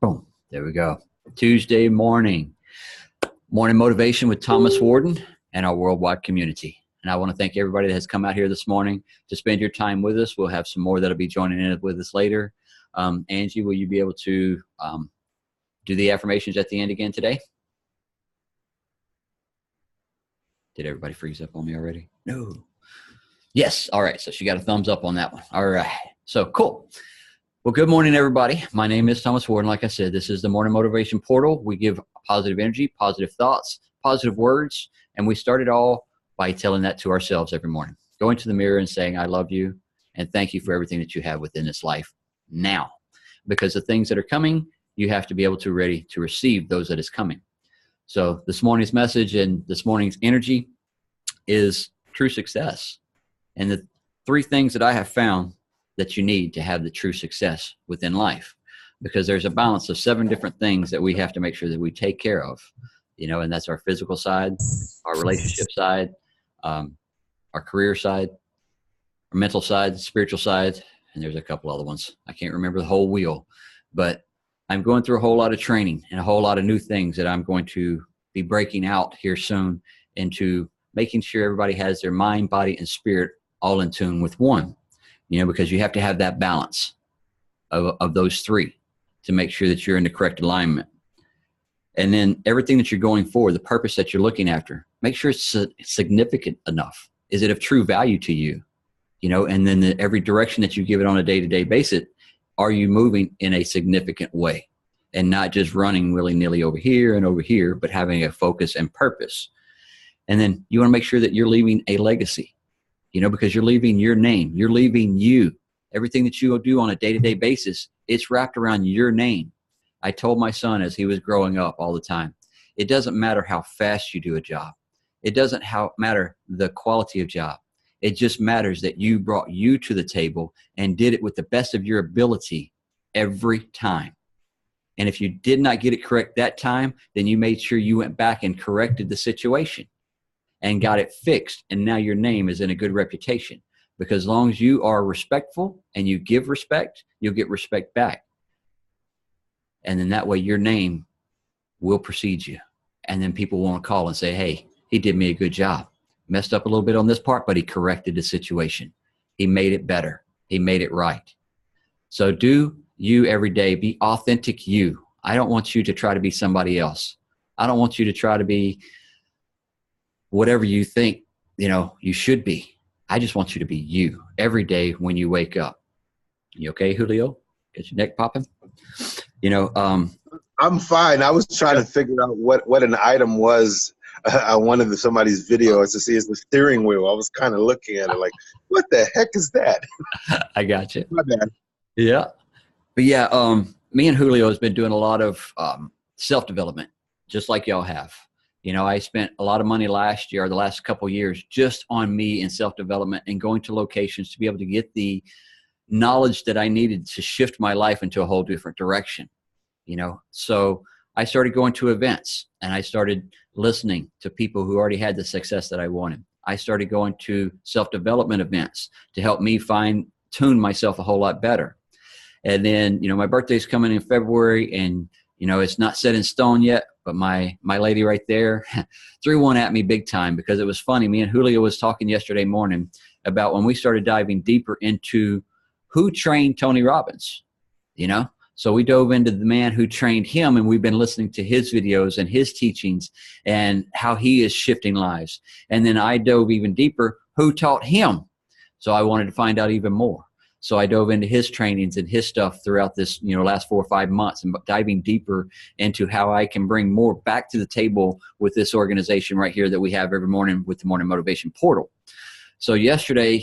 Boom. There we go. Tuesday morning motivation with Thomas Warden and our worldwide community. And I want to thank everybody that has come out here this morning to spend your time with us. We'll have some more that'll be joining in with us later. Angie, will you be able to do the affirmations at the end again today? Did everybody freeze up on me already? No. Yes. All right. So she got a thumbs up on that one. All right. So cool. Well, good morning, everybody. My name is Thomas Warden. Like I said, this is the Morning Motivation Portal. We give positive energy, positive thoughts, positive words, and we start it all by telling that to ourselves every morning. Going to the mirror and saying, I love you, and thank you for everything that you have within this life now. Because the things that are coming, you have to be able to ready to receive those that is coming. So this morning's message and this morning's energy is true success. And the three things that I have found that you need to have the true success within life, because there's a balance of 7 different things that we have to make sure that we take care of, and that's our physical side, our relationship side, our career side, our mental side, spiritual side, and there's a couple other ones. I can't remember the whole wheel, but I'm going through a whole lot of training and a whole lot of new things that I'm going to be breaking out here soon into making sure everybody has their mind, body, and spirit all in tune with one. Because you have to have that balance of those 3 to make sure that you're in the correct alignment. And then everything that you're going for, the purpose that you're looking after, make sure it's significant enough. Is it of true value to you? And then every direction that you give it on a day-to-day basis, are you moving in a significant way and not just running willy-nilly over here, but having a focus and purpose. And then you want to make sure that you're leaving a legacy. Because you're leaving your name, you're leaving you. Everything that you do on a day-to-day basis, it's wrapped around your name. I told my son as he was growing up all the time, it doesn't matter how fast you do a job. It doesn't matter the quality of job. It just matters that you brought you to the table and did it with the best of your ability every time. And if you did not get it correct that time, then you made sure you went back and corrected the situation and got it fixed. And now your name is in a good reputation, because as long as you are respectful and you give respect, you'll get respect back. And then that way your name will precede you. And then people want to call and say, hey, he did me a good job. Messed up a little bit on this part, but he corrected the situation. He made it better. He made it right. So do you every day. Be authentic you. I don't want you to try to be somebody else. I don't want you to try to be whatever you think, you should be. I just want you to be you every day when you wake up. You okay, Julio? Get your neck popping? I'm fine. I was trying to figure out what an item was on one of somebody's videos to see is the steering wheel. I was kind of looking at it like, what the heck is that? I got you. My bad. Yeah. But yeah, me and Julio has been doing a lot of self-development, just like y'all have. I spent a lot of money last year, or the last couple of years, just on me and self-development and going to locations to be able to get the knowledge that I needed to shift my life into a whole different direction. So I started going to events and I started listening to people who already had the success that I wanted. I started going to self-development events to help me fine-tune myself a whole lot better. And then, my birthday's coming in February, and it's not set in stone yet, but my lady right there threw one at me big time, because it was funny. Me and Julio was talking yesterday morning about when we started diving deeper into who trained Tony Robbins, So we dove into the man who trained him, and we've been listening to his videos and his teachings and how he is shifting lives. And then I dove even deeper, who taught him. So I wanted to find out even more. So I dove into his trainings and his stuff throughout this, last 4 or 5 months, and diving deeper into how I can bring more back to the table with this organization right here that we have every morning with the Morning Motivation Portal. So yesterday,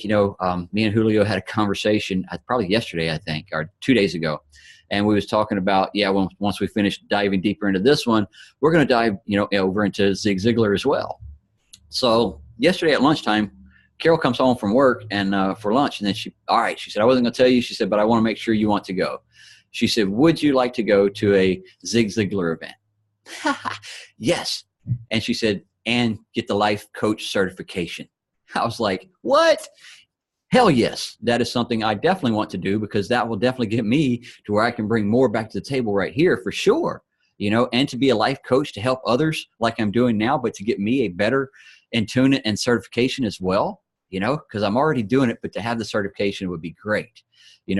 me and Julio had a conversation, probably yesterday, I think, or 2 days ago. And we was talking about, once we finish diving deeper into this one, we're going to dive, over into Zig Ziglar as well. So yesterday at lunchtime, Carol comes home from work and for lunch, and then she said, I wasn't going to tell you. She said, but I want to make sure you want to go. She said, would you like to go to a Zig Ziglar event? Yes. And she said, and get the life coach certification. I was like, what? Hell yes, that is something I definitely want to do, because that will definitely get me to where I can bring more back to the table right here for sure, and to be a life coach to help others like I'm doing now, but to get me a better Intuit and certification as well, because I'm already doing it, but to have the certification would be great,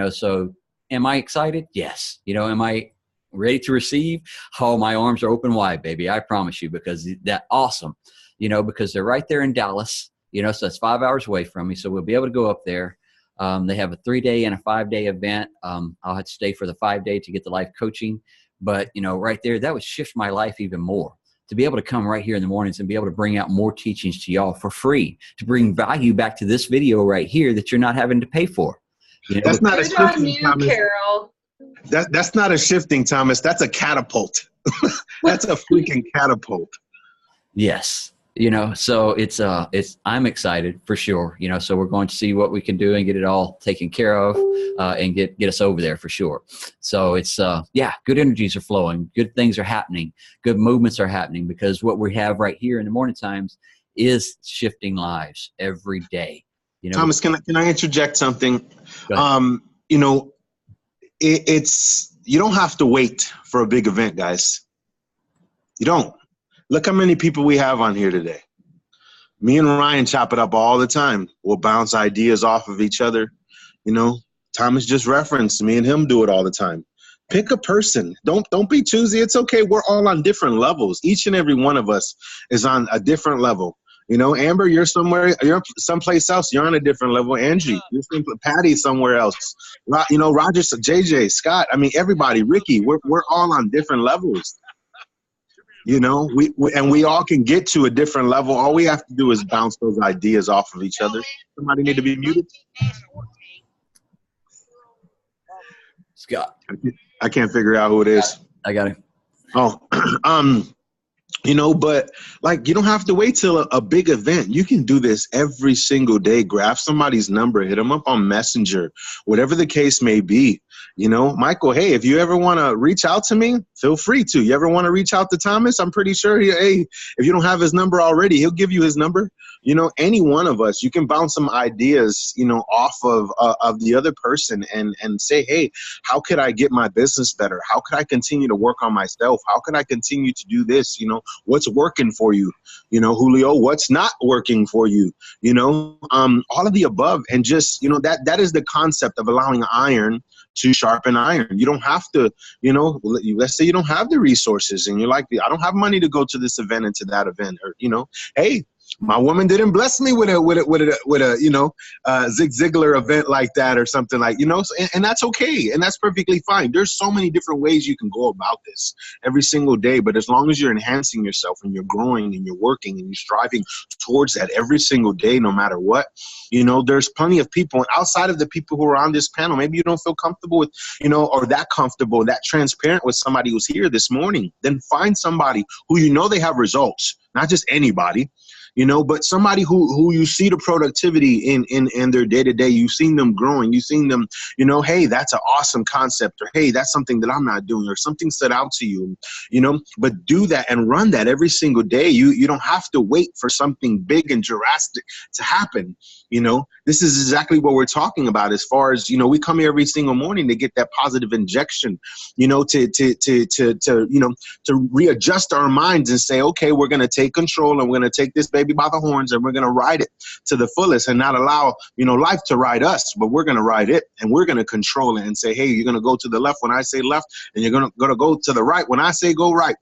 so am I excited? Yes. Am I ready to receive? Oh, my arms are open wide, baby. I promise you, because that's awesome, because they're right there in Dallas. So that's 5 hours away from me. So we'll be able to go up there. They have a 3-day and a 5-day event. I'll have to stay for the 5-day to get the life coaching. But, right there, that would shift my life even more, to be able to come right here in the mornings and be able to bring out more teachings to y'all for free, to bring value back to this video right here that you're not having to pay for. That's not a shifting, Thomas. Carol. That's not a shifting, Thomas. That's a catapult. That's a freaking catapult. Yes. So it's I'm excited for sure, so we're going to see what we can do and get it all taken care of, and get us over there for sure. So it's, good energies are flowing, good things are happening, good movements are happening, because what we have right here in the morning times is shifting lives every day. Thomas, can I interject something? It's you don't have to wait for a big event, guys. You don't. Look how many people we have on here today. Me and Ryan chop it up all the time. We'll bounce ideas off of each other. Thomas just referenced me and him do it all the time. Pick a person. Don't be choosy. It's okay. We're all on different levels. Each and every one of us is on a different level. Amber, you're someplace else. You're on a different level. Angie, Patty somewhere else. Roger, JJ, Scott. I mean, everybody, Ricky, we're all on different levels. We all can get to a different level. All we have to do is bounce those ideas off of each other. Somebody need to be muted. Scott. I can't figure out who it is. I got it. Oh, but you don't have to wait till a big event. You can do this every single day. Grab somebody's number, hit them up on Messenger, whatever the case may be. Michael, hey, if you ever want to reach out to me, feel free to. You ever want to reach out to Thomas? I'm pretty sure if you don't have his number already, he'll give you his number. Any one of us, you can bounce some ideas, off of the other person and say, hey, how could I get my business better? How could I continue to work on myself? How can I continue to do this? What's working for you? Julio, what's not working for you? All of the above. And just, that is the concept of allowing iron to sharpen iron. You don't have to, let's say you don't have the resources and you're like, I don't have money to go to this event and to that event, or, hey, my woman didn't bless me with a Zig Ziglar event like that or something and that's okay. And that's perfectly fine. There's so many different ways you can go about this every single day. But as long as you're enhancing yourself and you're growing and you're working and you're striving towards that every single day, no matter what, there's plenty of people. And outside of the people who are on this panel, maybe you don't feel comfortable with, or that comfortable, that transparent with somebody who's here this morning, then find somebody who they have results, not just anybody. But somebody who you see the productivity in their day-to-day, you've seen them growing, you've seen them, hey, that's an awesome concept, or hey, that's something that I'm not doing, or something stood out to you, but do that and run that every single day. You don't have to wait for something big and drastic to happen. This is exactly what we're talking about as far as, we come here every single morning to get that positive injection, to readjust our minds and say, okay, we're going to take control and we're going to take this baby by the horns and we're going to ride it to the fullest and not allow, life to ride us, but we're going to ride it and we're going to control it and say, hey, you're going to go to the left when I say left and you're going to go to the right when I say go right,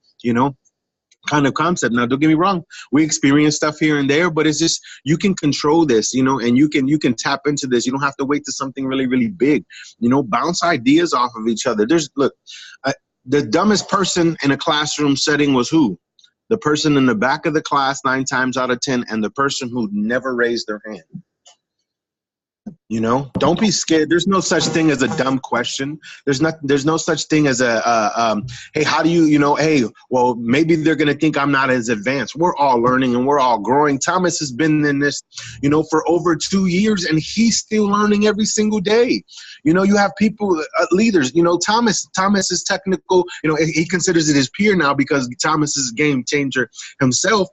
kind of concept. Now, don't get me wrong. We experience stuff here and there, but it's just, you can control this, and you can tap into this. You don't have to wait to something really, really big, bounce ideas off of each other. The dumbest person in a classroom setting was who? The person in the back of the class 9 times out of 10, and the person who never raised their hand. Don't be scared. There's no such thing as a dumb question. There's no such thing as hey, how do you, hey, well, maybe they're going to think I'm not as advanced. We're all learning and we're all growing. Thomas has been in this, for over 2 years, and he's still learning every single day. You have people, leaders, Thomas is technical, he considers it his peer now because Thomas is a game changer himself,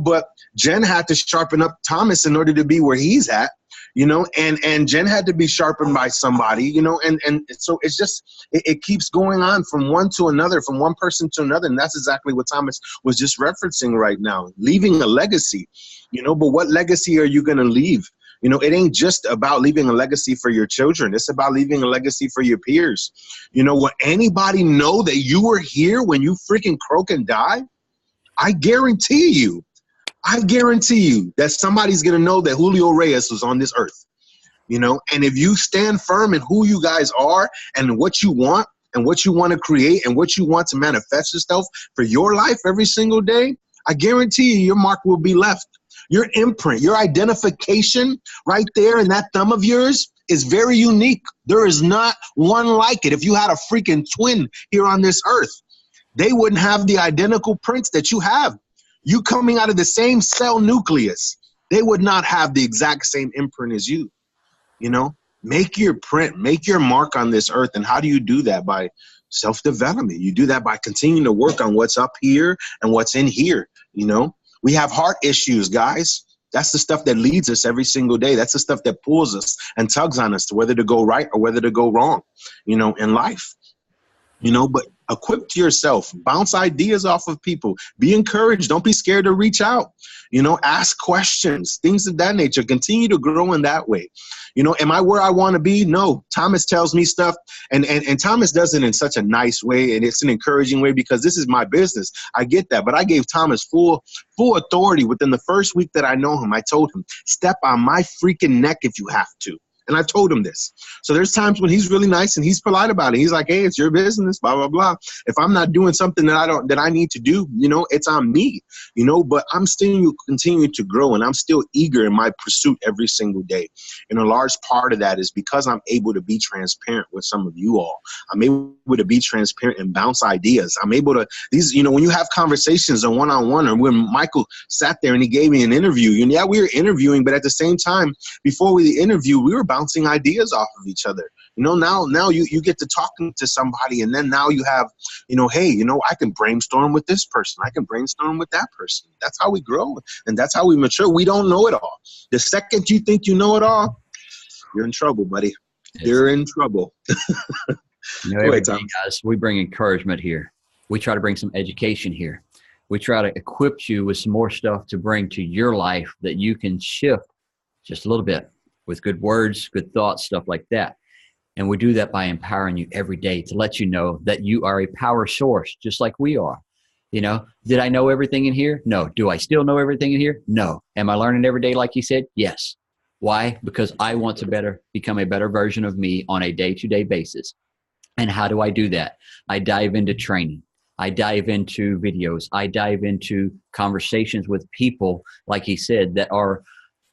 but Jen had to sharpen up Thomas in order to be where he's at. you know, and Jen had to be sharpened by somebody, you know, and so it's just, it keeps going on from one to another, from one person to another. And that's exactly what Thomas was just referencing right now, leaving a legacy, you know. But what legacy are you going to leave? You know, it ain't just about leaving a legacy for your children. It's about leaving a legacy for your peers. You know, will anybody know that you were here when you freaking croak and die? I guarantee you that somebody's going to know that Julio Reyes was on this earth, you know. And if you stand firm in who you guys are and what you want to create and what you want to manifest yourself for your life every single day, I guarantee you your mark will be left. Your imprint, your identification right there in that thumb of yours is very unique. There is not one like it. If you had a freaking twin here on this earth, they wouldn't have the identical prints that you have. You coming out of the same cell nucleus, they would not have the exact same imprint as you. You know, make your print, make your mark on this earth. And how do you do that? By self-development. You do that by continuing to work on what's up here and what's in here. You know, we have heart issues, guys. That's the stuff that leads us every single day. That's the stuff that pulls us and tugs on us to whether to go right or whether to go wrong, you know, in life. You know, but equip yourself, bounce ideas off of people, be encouraged. Don't be scared to reach out, you know, ask questions, things of that nature. Continue to grow in that way. You know, am I where I want to be? No. Thomas tells me stuff, and Thomas does it in such a nice way, and it's an encouraging way, because this is my business. I get that, but I gave Thomas full authority within the first week that I know him. I told him, step on my freaking neck if you have to. And I told him this. So there's times when he's really nice and he's polite about it. He's like, hey, it's your business, blah, blah, blah. If I'm not doing something that I need to do, you know, it's on me, you know, but I'm still continuing to grow, and I'm still eager in my pursuit every single day. And a large part of that is because I'm able to be transparent with some of you all. I'm able to be transparent and bounce ideas. I'm able to, these, you know, when you have conversations on one-on-one, or when Michael sat there and he gave me an interview, and yeah, we were interviewing, but at the same time, before the interview, we were bouncing ideas off of each other. You know, now you get to talking to somebody, and then now you have, you know, hey, you know, I can brainstorm with this person. I can brainstorm with that person. That's how we grow, and that's how we mature. We don't know it all. The second you think you know it all, you're in trouble, buddy. You're in trouble. You know, every day, guys, we bring encouragement here. We try to bring some education here. We try to equip you with some more stuff to bring to your life that you can shift just a little bit with good words, good thoughts, stuff like that. And we do that by empowering you every day to let you know that you are a power source, just like we are. You know, did I know everything in here? No. Do I still know everything in here? No. Am I learning every day, like you said? Yes. Why? Because I want to become a better version of me on a day-to-day basis. And how do I do that? I dive into training. I dive into videos. I dive into conversations with people, like he said, that are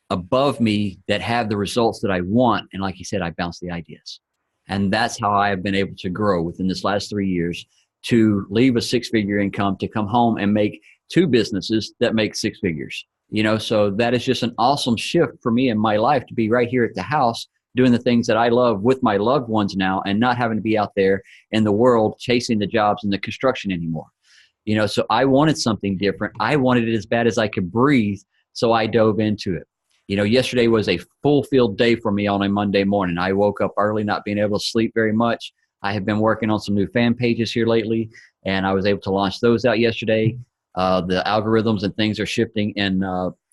above me, that have the results that I want. And like he said, I bounce the ideas. And that's how I have been able to grow within this last 3 years, to leave a six-figure income, to come home and make two businesses that make six figures. You know, so that is just an awesome shift for me in my life, to be right here at the house doing the things that I love with my loved ones now, and not having to be out there in the world chasing the jobs and the construction anymore. You know, so I wanted something different. I wanted it as bad as I could breathe. So I dove into it. You know, yesterday was a full-filled day for me on a Monday morning. I woke up early, not being able to sleep very much. I have been working on some new fan pages here lately, and I was able to launch those out yesterday. The algorithms and things are shifting in,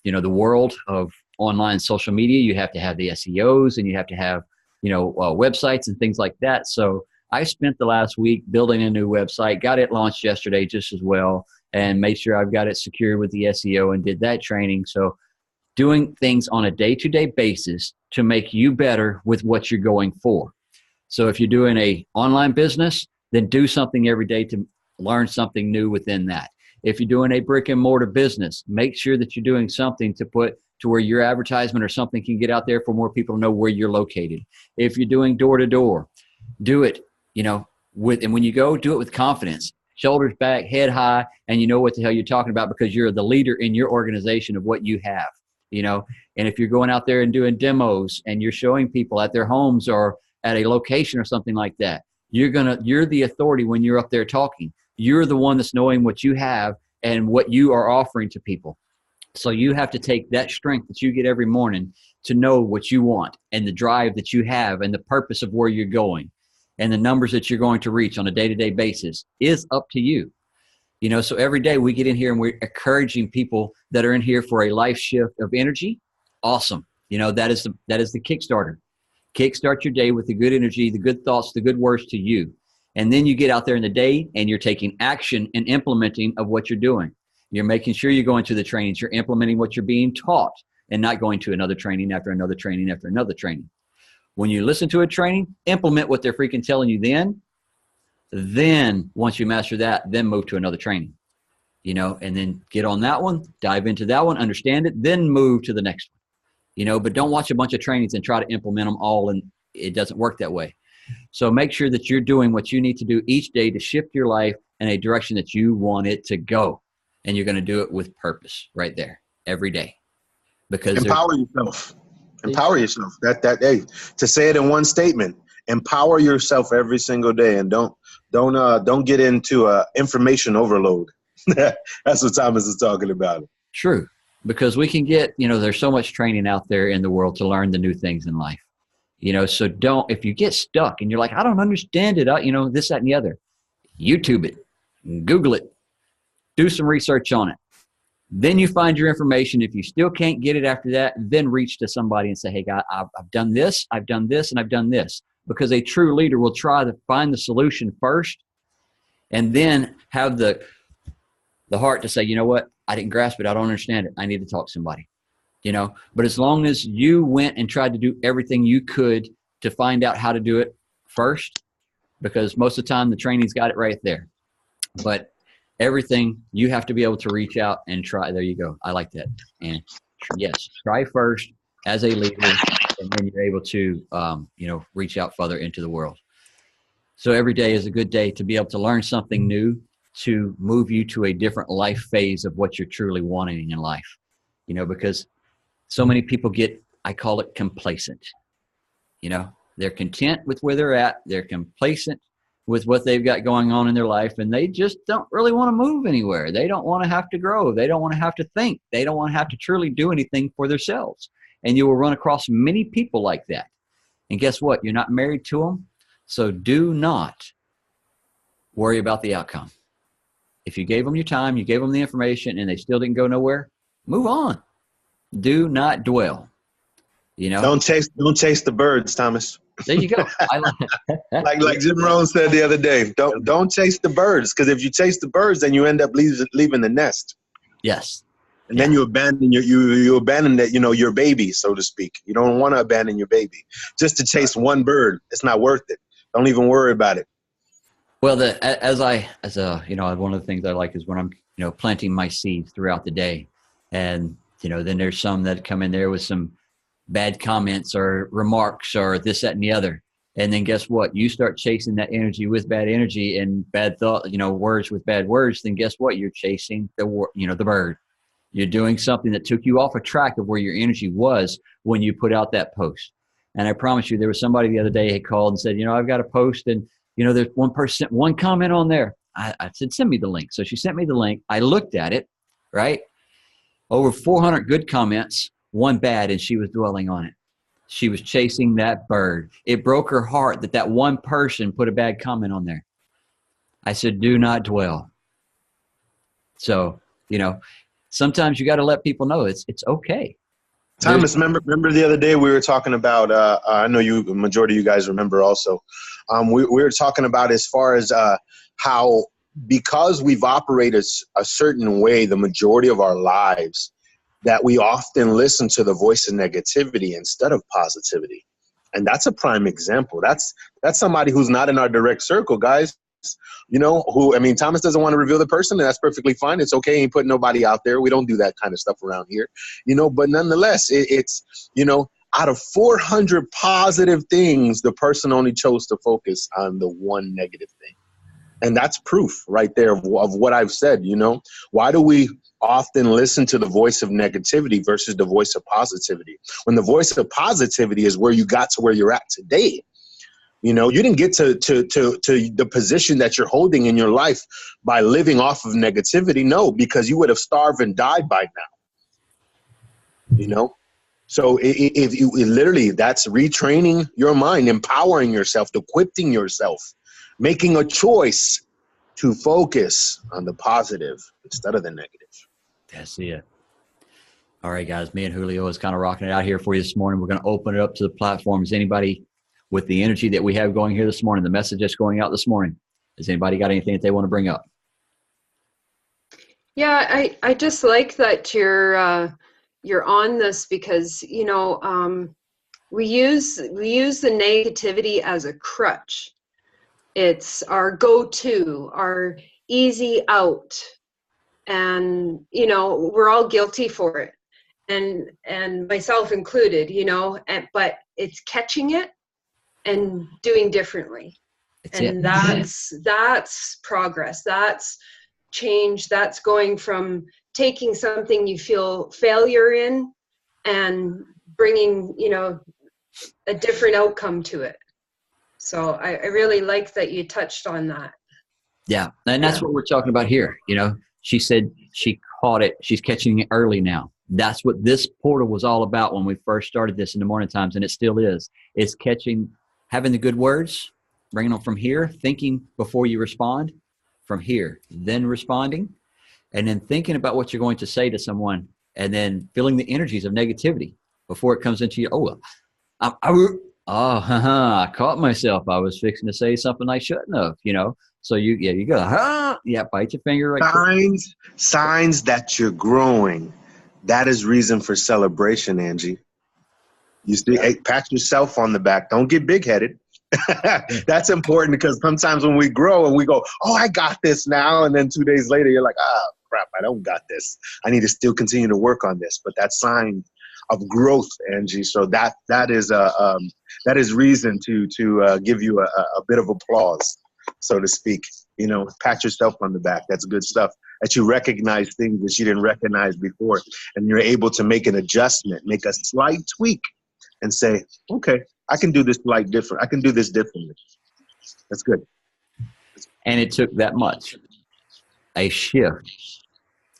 you know, the world of online social media. You have to have the SEOs, and you have to have, you know, websites and things like that. So I spent the last week building a new website, got it launched yesterday just as well, and made sure I've got it secured with the SEO, and did that training. So doing things on a day-to-day basis to make you better with what you're going for. So if you're doing a online business, then do something every day to learn something new within that. If you're doing a brick and mortar business, make sure that you're doing something to put to where your advertisement or something can get out there for more people to know where you're located. If you're doing door to door, do it, you know, and when you go, do it with confidence, shoulders back, head high, and you know what the hell you're talking about, because you're the leader in your organization of what you have, you know. And if you're going out there and doing demos and you're showing people at their homes or at a location or something like that, you're the authority when you're up there talking. You're the one that's knowing what you have and what you are offering to people. So you have to take that strength that you get every morning to know what you want and the drive that you have and the purpose of where you're going and the numbers that you're going to reach on a day-to-day basis is up to you. You know, so every day we get in here and we're encouraging people that are in here for a life shift of energy. Awesome. You know, that is the Kickstarter. Kickstart your day with the good energy, the good thoughts, the good words to you. And then you get out there in the day and you're taking action and implementing of what you're doing. You're making sure you're going to the trainings. You're implementing what you're being taught and not going to another training after another training after another training. When you listen to a training, implement what they're freaking telling you then once you master that, then move to another training, you know, and then get on that one, dive into that one, understand it, then move to the next one, you know, but don't watch a bunch of trainings and try to implement them all. And it doesn't work that way. So make sure that you're doing what you need to do each day to shift your life in a direction that you want it to go. And you're going to do it with purpose right there every day. Because empower yourself. Empower yourself. Hey, to say it in one statement, empower yourself every single day, and don't get into information overload. That's what Thomas is talking about. True, because we can get, you know, there's so much training out there in the world to learn the new things in life. You know, so if you get stuck and you're like, I don't understand it, you know, this, that, and the other, YouTube it, Google it, do some research on it. Then you find your information. If you still can't get it after that, then reach to somebody and say, hey, God, I've done this, and I've done this. Because a true leader will try to find the solution first and then have the heart to say, you know what, I didn't grasp it. I don't understand it. I need to talk to somebody, you know. But as long as you went and tried to do everything you could to find out how to do it first, because most of the time the training's got it right there. But everything, you have to be able to reach out and try. There you go. I like that. And yes, try first as a leader, and then you're able to, you know, reach out further into the world. So every day is a good day to be able to learn something new, to move you to a different life phase of what you're truly wanting in life. You know, because so many people get, I call it complacent. You know, they're content with where they're at. They're complacent with what they've got going on in their life, and they just don't really want to move anywhere. They don't want to have to grow. They don't want to have to think. They don't want to have to truly do anything for themselves. And you will run across many people like that. And guess what? You're not married to them. So do not worry about the outcome. If you gave them your time, you gave them the information, and they still didn't go nowhere, move on. Do not dwell. You know, don't chase the birds, Thomas. There you go. I like Jim Rohn said the other day. Don't chase the birds, because if you chase the birds, then you end up leaving the nest. Yes. And then you abandon you abandon that, you know, your baby, so to speak. You don't want to abandon your baby just to chase one bird. It's not worth it. Don't even worry about it. Well, you know, one of the things I like is when I'm, you know, planting my seeds throughout the day, and you know, then there's some that come in there with some bad comments or remarks or this, that, and the other. And then guess what? You start chasing that energy with bad energy and bad thought, you know, words with bad words. Then guess what? You're chasing the bird. You're doing something that took you off a track of where your energy was when you put out that post. And I promise you, there was somebody the other day who called and said, you know, I've got a post, and, you know, there's one comment on there. I said, send me the link. So she sent me the link. I looked at it, right? Over 400 good comments, one bad, and she was dwelling on it. She was chasing that bird. It broke her heart that one person put a bad comment on there. I said, do not dwell. So, you know, sometimes you got to let people know it's okay. Thomas, remember the other day we were talking about, I know the majority of you guys remember also, we were talking about as far as how, because we've operated a certain way the majority of our lives, that we often listen to the voice of negativity instead of positivity. And that's a prime example. That's somebody who's not in our direct circle, guys. You know, Thomas doesn't want to reveal the person, and that's perfectly fine. It's okay. He ain't putting nobody out there. We don't do that kind of stuff around here, you know, but nonetheless, it's, you know, out of 400 positive things, the person only chose to focus on the one negative thing. And that's proof right there of what I've said, you know. Why do we often listen to the voice of negativity versus the voice of positivity? When the voice of positivity is where you got to where you're at today. You know, you didn't get to the position that you're holding in your life by living off of negativity. No, because you would have starved and died by now. You know? So if you literally, that's retraining your mind, empowering yourself, equipping yourself, making a choice to focus on the positive instead of the negative. That's it. All right, guys, me and Julio is kind of rocking it out here for you this morning. We're going to open it up to the platforms. Anybody with the energy that we have going here this morning, the message that's going out this morning, has anybody got anything that they want to bring up? Yeah, I just like that you're on this, because we use the negativity as a crutch. It's our go-to, our easy out, and we're all guilty for it, and myself included. But it's catching it and doing differently, that's progress. That's change. That's going from taking something you feel failure in and bringing a different outcome to it. So I really like that you touched on that. Yeah, and that's what we're talking about here. She said she caught it. She's catching it early now. That's what this portal was all about when we first started this in the morning times, and it still is. It's catching, having the good words, bringing them from here, thinking before you respond, from here, then responding, and then thinking about what you're going to say to someone, and then feeling the energies of negativity before it comes into you. I caught myself. I was fixing to say something I shouldn't have, So you go, bite your finger right. Signs that you're growing. That is reason for celebration, Angie. You see, hey, pat yourself on the back. Don't get big-headed. That's important, because sometimes when we grow and we go, oh, I got this now, and then 2 days later you're like, oh, crap, I don't got this. I need to still continue to work on this. But that's sign of growth, Angie. So that is reason to give you a bit of applause, so to speak. Pat yourself on the back. That's good stuff. That you recognize things that you didn't recognize before, and you're able to make an adjustment, make a slight tweak, and say, okay, I can do this different. I can do this differently. That's good. And it took that much. A shift.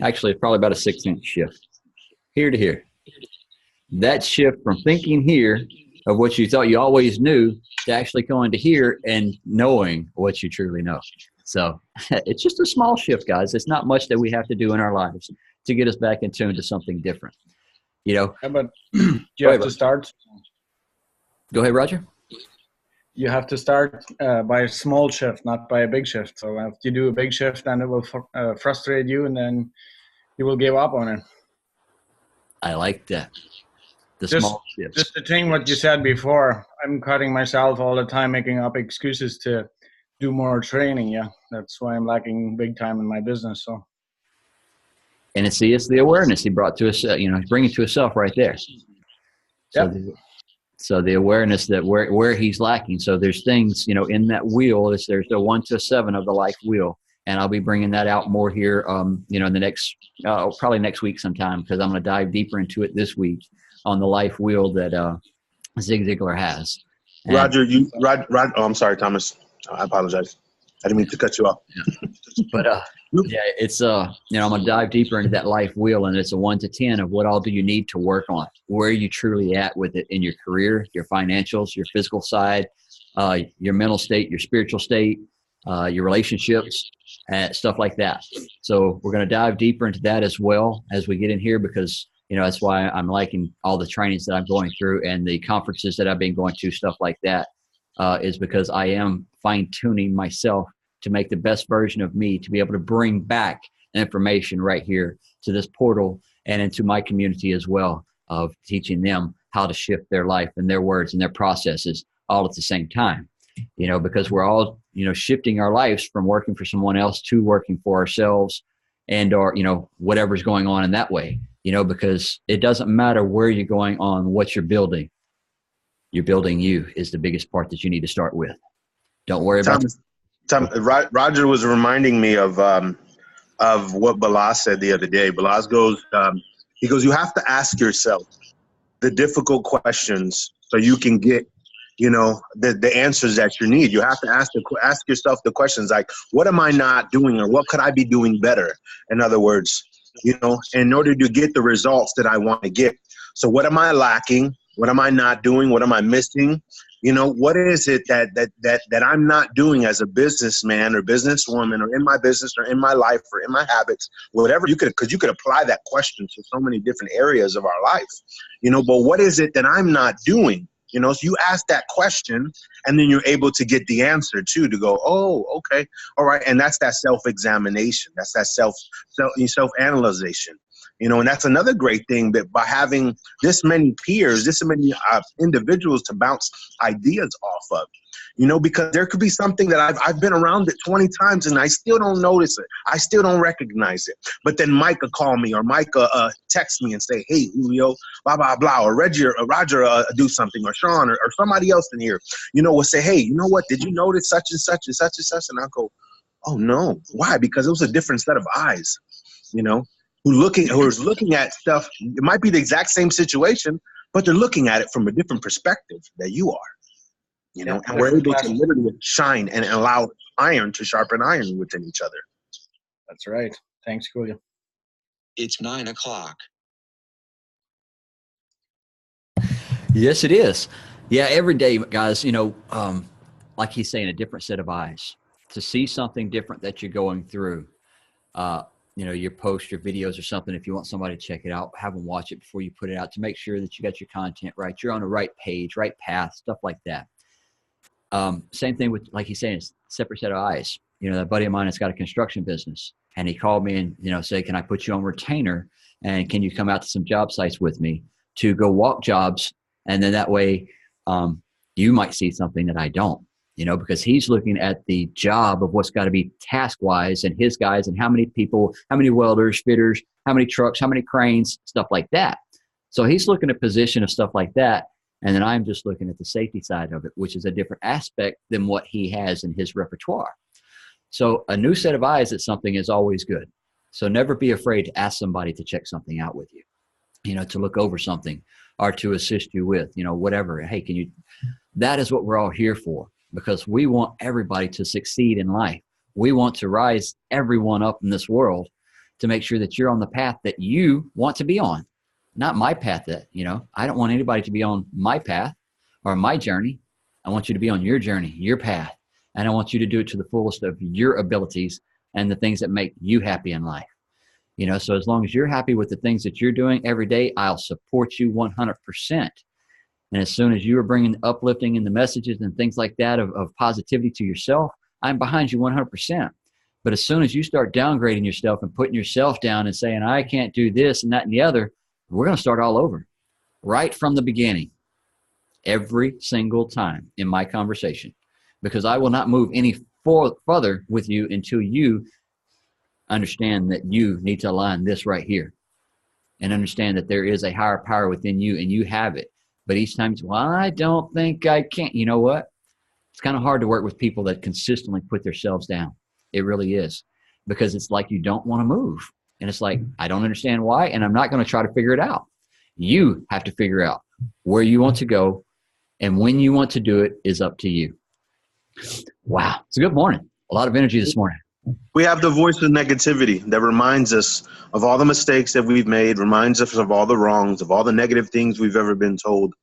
Actually, it's probably about a 6-inch shift. Here to here. That shift from thinking here of what you thought you always knew to actually going to here and knowing what you truly know. So it's just a small shift, guys. It's not much that we have to do in our lives to get us back in tune to something different. Yeah, but you have to start. Go ahead, Roger. You have to start by a small shift, not by a big shift. So if you do a big shift, then it will frustrate you, and then you will give up on it. I like that. Small shifts. Just the thing what you said before, I'm cutting myself all the time, making up excuses to do more training. Yeah, that's why I'm lacking big time in my business. So. And it's the awareness he brought to us, bringing to himself right there. So the awareness that where he's lacking. So there's things, in that wheel, there's the 1 to 7 of the life wheel. And I'll be bringing that out more here, in the next, probably next week sometime, because I'm going to dive deeper into it this week on the life wheel that Zig Ziglar has. And Roger, I'm sorry, Thomas. I apologize. I didn't mean to cut you off. Yeah. But it's I'm going to dive deeper into that life wheel, and it's a 1 to 10 of what all do you need to work on, where are you truly at with it in your career, your financials, your physical side, your mental state, your spiritual state, your relationships, stuff like that. So we're going to dive deeper into that as well as we get in here, because that's why I'm liking all the trainings that I'm going through and the conferences that I've been going to, stuff like that, is because I am fine-tuning myself to make the best version of me, to be able to bring back information right here to this portal and into my community as well, of teaching them how to shift their life and their words and their processes all at the same time, because we're all, shifting our lives from working for someone else to working for ourselves, and or, whatever's going on in that way, because it doesn't matter where you're going on, what you're building. You're building you is the biggest part that you need to start with. Don't worry about Roger was reminding me of what Balazs said the other day. Balazs goes, you have to ask yourself the difficult questions so you can get, the answers that you need. You have to ask yourself the questions like, what am I not doing, or what could I be doing better? In other words, in order to get the results that I want to get. So what am I lacking? What am I not doing? What am I missing? What is it that I'm not doing as a businessman or businesswoman, or in my business or in my life or in my habits, whatever because you could apply that question to so many different areas of our life, but what is it that I'm not doing? So you ask that question, and then you're able to get the answer too, to go, oh, okay, all right. And that's that self-examination. That's that self-analyzation. And that's another great thing, that by having this many peers, this many individuals to bounce ideas off of, because there could be something that I've been around it 20 times and I still don't notice it. I still don't recognize it. But then Micah call me, or Micah text me and say, hey, Julio, blah, blah, blah, or Reggie or Roger do something, or Sean or somebody else in here, will say, hey, you know what? Did you notice such and such and such and such? And I'll go, oh, no. Why? Because it was a different set of eyes, who's looking at stuff. It might be the exact same situation, but they're looking at it from a different perspective that you are, and we're able to literally shine and allow iron to sharpen iron within each other. That's right. Thanks, Julio. It's 9 o'clock. Yes, it is. Yeah, every day, guys, like he's saying, a different set of eyes to see something different that you're going through. You post your videos or something. If you want somebody to check it out, have them watch it before you put it out, to make sure that you got your content right. You're on the right page, right path, stuff like that. Same thing with, like he's saying, it's a separate set of eyes. That buddy of mine has got a construction business, and he called me and, say, can I put you on retainer? And can you come out to some job sites with me to go walk jobs? And then that way, you might see something that I don't, because he's looking at the job of what's got to be task wise, and his guys, and how many people, how many welders, fitters, how many trucks, how many cranes, stuff like that. So he's looking at position of stuff like that. And then I'm just looking at the safety side of it, which is a different aspect than what he has in his repertoire. So a new set of eyes at something is always good. So never be afraid to ask somebody to check something out with you, to look over something or to assist you with, whatever. Hey, that is what we're all here for, because we want everybody to succeed in life. We want to rise everyone up in this world to make sure that you're on the path that you want to be on. Not my path that, I don't want anybody to be on my path or my journey. I want you to be on your journey, your path. And I want you to do it to the fullest of your abilities and the things that make you happy in life. So as long as you're happy with the things that you're doing every day, I'll support you 100%. And as soon as you are bringing uplifting in the messages and things like that of positivity to yourself, I'm behind you 100%. But as soon as you start downgrading yourself and putting yourself down and saying, I can't do this and that and the other, we're going to start all over right from the beginning, every single time in my conversation, because I will not move any further with you until you understand that you need to align this right here and understand that there is a higher power within you and you have it. But each time, well, I don't think I can. You know what? It's kind of hard to work with people that consistently put themselves down. It really is, because it's like you don't want to move. And it's like, I don't understand why, and I'm not going to try to figure it out. You have to figure out where you want to go, and when you want to do it is up to you. Wow. It's a good morning. A lot of energy this morning. We have the voice of negativity that reminds us of all the mistakes that we've made, reminds us of all the wrongs, of all the negative things we've ever been told.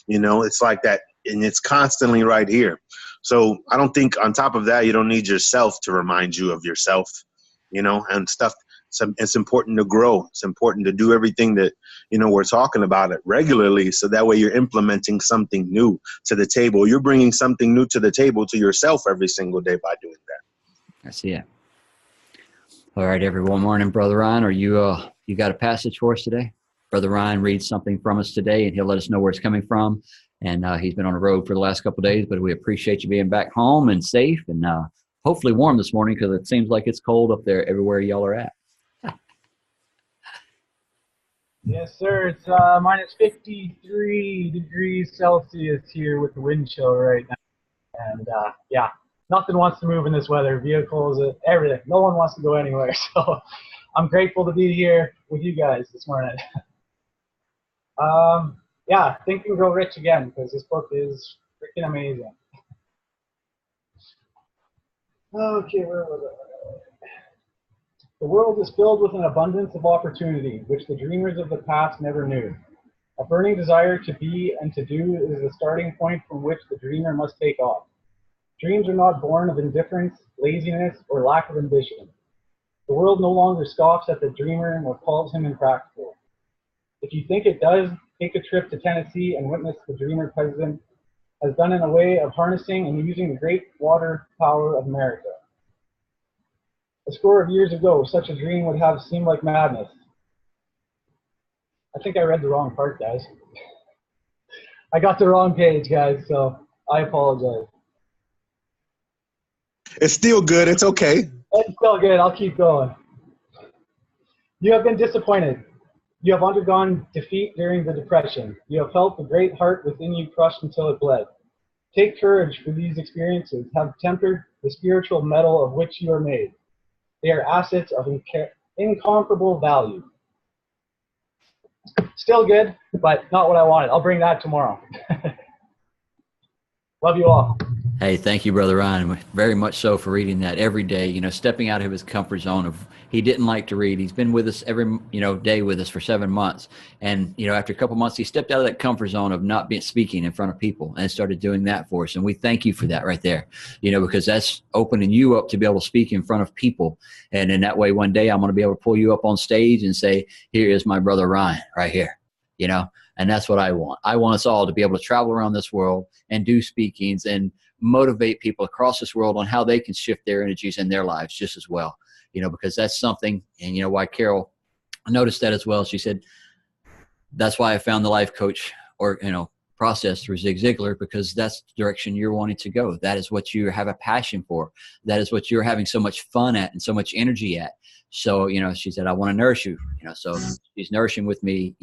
It's like that, and it's constantly right here. So I don't think, on top of that, you don't need yourself to remind you of yourself, and stuff. So it's important to grow. It's important to do everything that, we're talking about it regularly. So that way you're implementing something new to the table. You're bringing something new to the table to yourself every single day by doing that. I see it. All right, everyone. Morning, Brother Ryan. Are you got a passage for us today? Brother Ryan reads something from us today, and he'll let us know where it's coming from. And he's been on the road for the last couple of days, but we appreciate you being back home and safe, and hopefully warm this morning, because it seems like it's cold up there everywhere y'all are at. Yes, sir. It's minus 53 degrees Celsius here with the wind chill right now. And yeah, nothing wants to move in this weather. Vehicles, everything. No one wants to go anywhere. So I'm grateful to be here with you guys this morning. Yeah, Think and Grow Rich again, because this book is freaking amazing. Okay, where was it? The world is filled with an abundance of opportunity, which the dreamers of the past never knew. A burning desire to be and to do is the starting point from which the dreamer must take off. Dreams are not born of indifference, laziness, or lack of ambition. The world no longer scoffs at the dreamer nor calls him impractical. If you think it does, take a trip to Tennessee and witness the dreamer president has done in a way of harnessing and using the great water power of America. A score of years ago, such a dream would have seemed like madness. I think I read the wrong part, guys. I got the wrong page, guys, so I apologize. It's still good. It's okay. It's still good. I'll keep going. You have been disappointed. You have undergone defeat during the Depression. You have felt the great heart within you crushed until it bled. Take courage for these experiences. Have tempered the spiritual metal of which you are made. They are assets of incomparable value. Still good, but not what I wanted. I'll bring that tomorrow. Love you all. Hey, thank you, Brother Ryan, very much so for reading that every day, you know, stepping out of his comfort zone of, he didn't like to read. He's been with us every, day with us for 7 months. And, after a couple months, he stepped out of that comfort zone of not speaking in front of people and started doing that for us. And we thank you for that right there, because that's opening you up to be able to speak in front of people. And in that way, one day I'm going to be able to pull you up on stage and say, here is my brother Ryan right here, and that's what I want. I want us all to be able to travel around this world and do speakings and motivate people across this world on how they can shift their energies in their lives just as well, because that's something. And why Carol noticed that as well. She said, that's why I found the life coach or, process through Zig Ziglar, because that's the direction you're wanting to go. That is what you have a passion for. That is what you're having so much fun at and so much energy at. So, she said, I want to nourish you, so she's nourishing with me,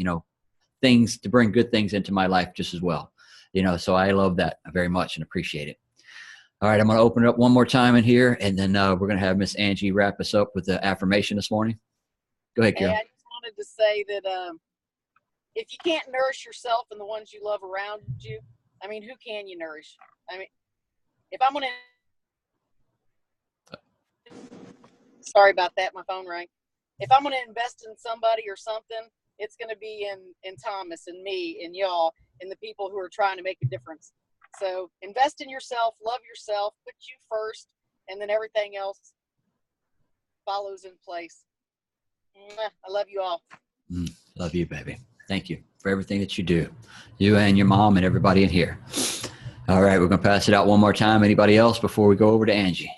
things to bring good things into my life just as well. So I love that very much and appreciate it. All right, I'm going to open it up one more time in here, and then we're going to have Miss Angie wrap us up with the affirmation this morning. Go ahead, Carol. Hey, I just wanted to say that if you can't nourish yourself and the ones you love around you, who can you nourish? If I'm going to – sorry about that, my phone rang. If I'm going to invest in somebody or something, it's going to be in Thomas and me and y'all and the people who are trying to make a difference. So invest in yourself, love yourself, put you first, and then everything else follows in place. I love you all. Love you, baby. Thank you for everything that you do. You and your mom and everybody in here. All right, we're going to pass it out one more time. Anybody else before we go over to Angie?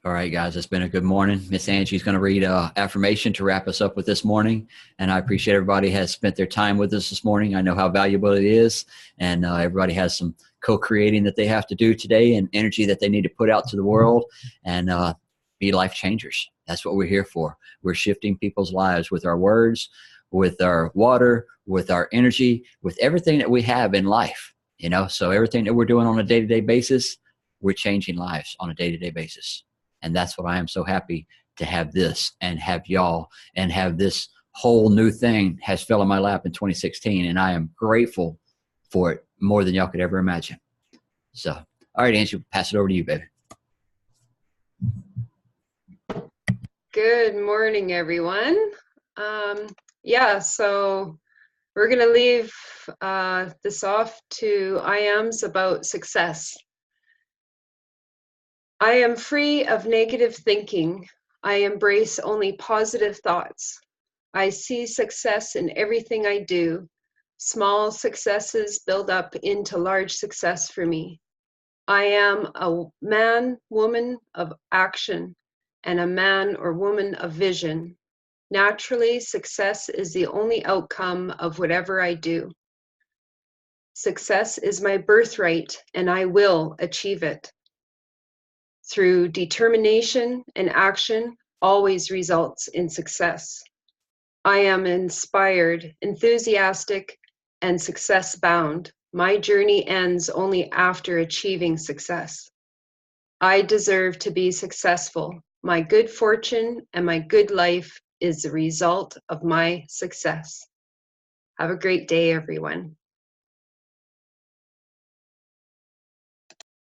All right, guys, it's been a good morning. Miss Angie's going to read affirmation to wrap us up with this morning. And I appreciate everybody has spent their time with us this morning. I know how valuable it is. And everybody has some co-creating that they have to do today and energy that they need to put out to the world and be life changers. That's what we're here for. We're shifting people's lives with our words, with our water, with our energy, with everything that we have in life. So everything that we're doing on a day-to-day basis, we're changing lives on a day-to-day basis. And that's what I am so happy to have this and have y'all and have this whole new thing has fell in my lap in 2016. And I am grateful for it more than y'all could ever imagine. So, all right, Angie, pass it over to you, baby. Good morning, everyone. So we're going to leave this off to I ams about success. I am free of negative thinking. I embrace only positive thoughts. I see success in everything I do. Small successes build up into large success for me. I am a man, woman of action, and a man or woman of vision. Naturally, success is the only outcome of whatever I do. Success is my birthright, and I will achieve it. Through determination and action always results in success. I am inspired, enthusiastic, and success-bound. My journey ends only after achieving success. I deserve to be successful. My good fortune and my good life is the result of my success. Have a great day, everyone.